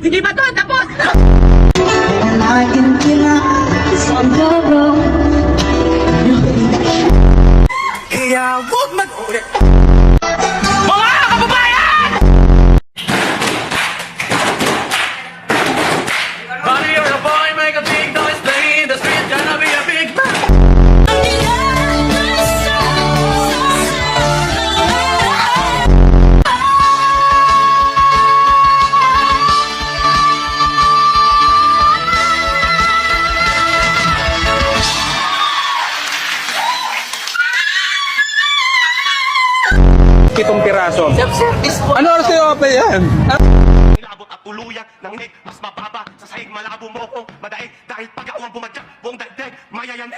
Hindi ba to? Tapos! Kaya huwag mag-ulit. Mga kababayan! Buddy, you're a boy, make a big noise, play in the street, gonna be a big man. Pitong piraso. Ano oras kayo open yan? Ilabot at tuluyan ng lig mas mababa sa sahig malabo mo kong madaig dahil pag-awang bumadyak buong daigdig mayayanig.